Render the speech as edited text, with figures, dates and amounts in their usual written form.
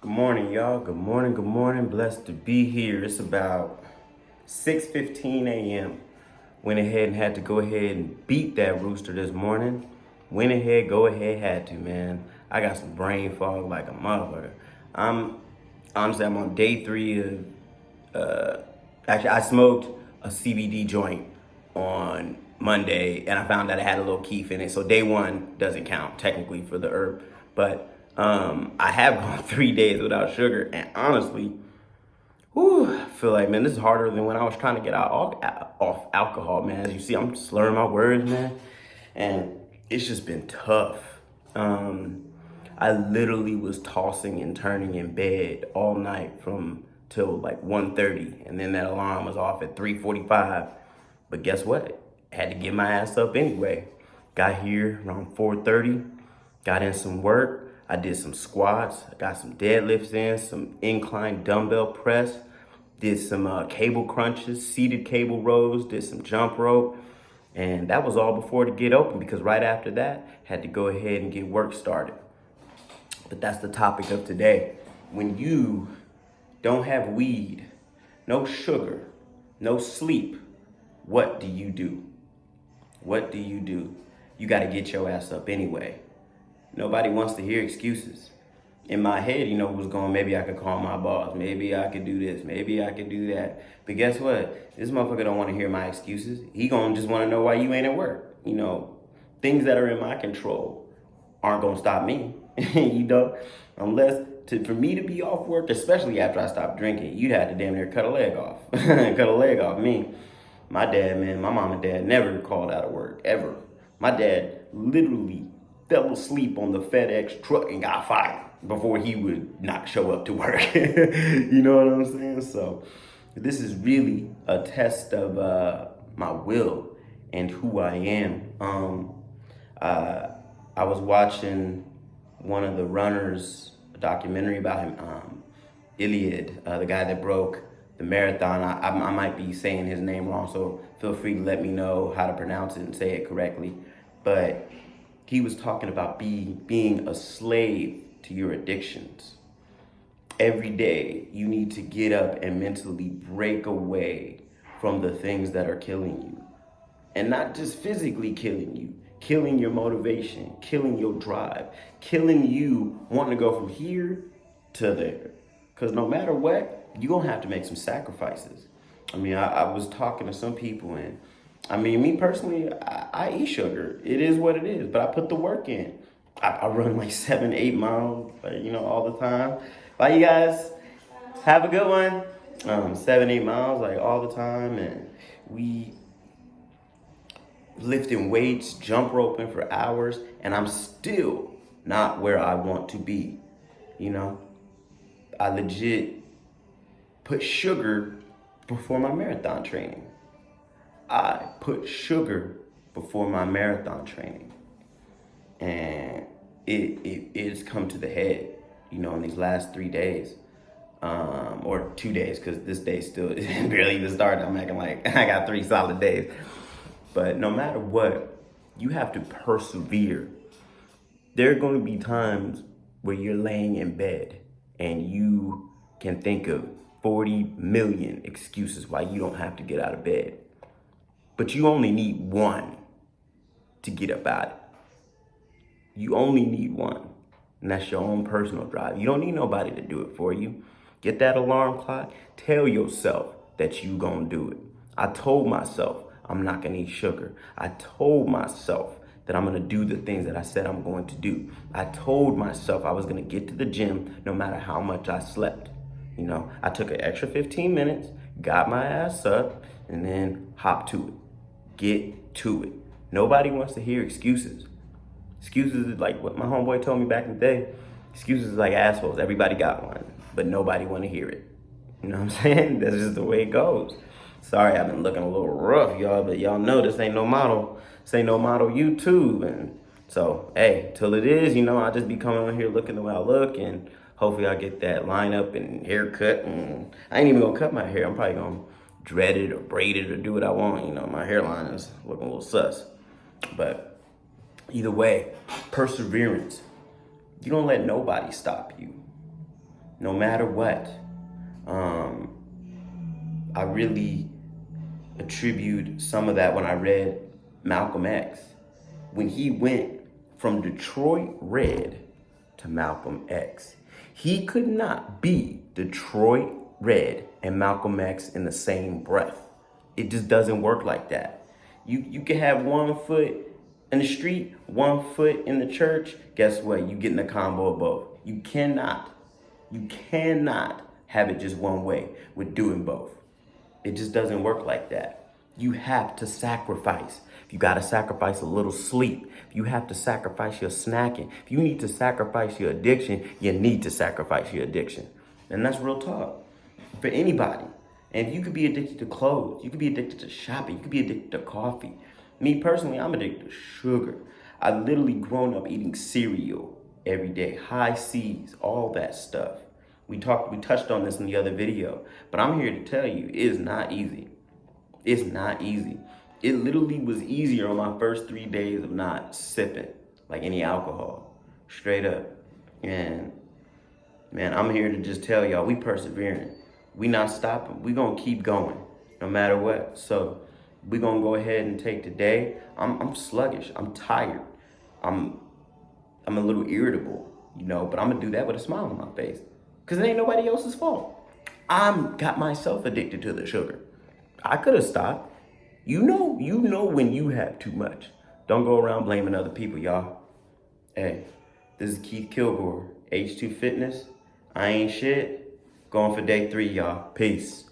Good morning, y'all. Good morning, good morning. Blessed to be here. It's about 6:15 a.m. Went ahead and had to go ahead and beat that rooster this morning. Went ahead, go ahead, had to, man. I got some brain fog like a motherfucker. I'm I'm on day three of actually I smoked a CBD joint on Monday and I found that it had a little keef in it. So day one doesn't count technically for the herb. But I have gone 3 days without sugar and honestly, whew, I feel like, man, this is harder than when I was trying to get out off alcohol, man. As you see, I'm slurring my words, man, and it's just been tough. I literally was tossing and turning in bed all night from till like 1:30, and then that alarm was off at 3:45. But guess what? Had to get my ass up anyway. Got here around 4:30, got in some work. I did some squats, I got some deadlifts in, some incline dumbbell press, did some cable crunches, seated cable rows, did some jump rope. And that was all before to get open because right after that, had to go ahead and get work started. But that's the topic of today. When you don't have weed, no sugar, no sleep, what do you do? What do you do? You got to get your ass up anyway. Nobody wants to hear excuses. In my head, it was going, maybe I could call my boss. Maybe I could do this. Maybe I could do that. But guess what? This motherfucker don't want to hear my excuses. He gonna just want to know why you ain't at work. Things that are in my control aren't gonna stop me. Unless for me to be off work, especially after I stopped drinking, you'd have to damn near cut a leg off. Cut a leg off me. My dad, man, my mom and dad never called out of work, ever. My dad literally fell asleep on the FedEx truck and got fired before he would not show up to work. You know what I'm saying? So this is really a test of my will and who I am. I was watching one of the runners, a documentary about him, Iliad, the guy that broke the marathon. I might be saying his name wrong, so feel free to let me know how to pronounce it and say it correctly. But he was talking about being a slave to your addictions. Every day, you need to get up and mentally break away from the things that are killing you. And not just physically killing you, killing your motivation, killing your drive, killing you wanting to go from here to there. Because no matter what, you're going to have to make some sacrifices. I was talking to some people and me personally, I eat sugar. It is what it is, but I put the work in. I run like 7, 8 miles, all the time. Bye, you guys. Have a good one. 7, 8 miles, like all the time, and we lifting weights, jump roping for hours, and I'm still not where I want to be. I legit put sugar before my marathon training. I put sugar before my marathon training. And it's come to the head, in these last 3 days. Or 2 days, because this day still barely even started. I'm acting like I got 3 solid days. But no matter what, you have to persevere. There are going to be times where you're laying in bed and you can think of 40 million excuses why you don't have to get out of bed. But you only need one to get up out of it. You only need one, and that's your own personal drive. You don't need nobody to do it for you. Get that alarm clock. Tell yourself that you gonna do it. I told myself I'm not gonna eat sugar. I told myself that I'm gonna do the things that I said I'm going to do. I told myself I was gonna get to the gym no matter how much I slept. I took an extra 15 minutes, got my ass up, and then hopped to it. Get to it. Nobody wants to hear excuses. Excuses is like what my homeboy told me back in the day. Excuses is like assholes. Everybody got one, but nobody want to hear it. You know what I'm saying? That's just the way it goes. Sorry, I've been looking a little rough, y'all, but y'all know this ain't no model. This ain't no model YouTube. And so, hey, till it is, I just be coming on here looking the way I look, and hopefully I get that lineup and haircut. And I ain't even gonna cut my hair. I'm probably gonna dread it or braid it or do what I want. My hairline is looking a little sus. But either way, perseverance. You don't let nobody stop you. no matter what. I really attribute some of that when I read Malcolm X. When he went from Detroit Red to Malcolm X, he could not be Detroit Red and Malcolm X in the same breath. It just doesn't work like that. You can have 1 foot in the street, 1 foot in the church. Guess what? You get in a combo of both. You cannot have it just one way with doing both. It just doesn't work like that. You have to sacrifice. If you got to sacrifice a little sleep, if you have to sacrifice your snacking, if you need to sacrifice your addiction, you need to sacrifice your addiction. And that's real talk for anybody. And if you could be addicted to clothes, you could be addicted to shopping, you could be addicted to coffee. Me personally, I'm addicted to sugar. I've literally grown up eating cereal every day, high C's, all that stuff. We touched on this in the other video, but I'm here to tell you, it is not easy. It's not easy. It literally was easier on my first 3 days of not sipping like any alcohol, straight up. And man, I'm here to just tell y'all, we persevering. We not stopping. We gonna keep going, no matter what. So we gonna go ahead and take today. I'm sluggish. I'm tired. I'm a little irritable, but I'm gonna do that with a smile on my face. Because it ain't nobody else's fault. I'm got myself addicted to the sugar. I could have stopped. You know when you have too much. Don't go around blaming other people, y'all. Hey, this is Keith Kilgore, HTEW Fitness. I ain't shit. Going for day 3, y'all. Peace.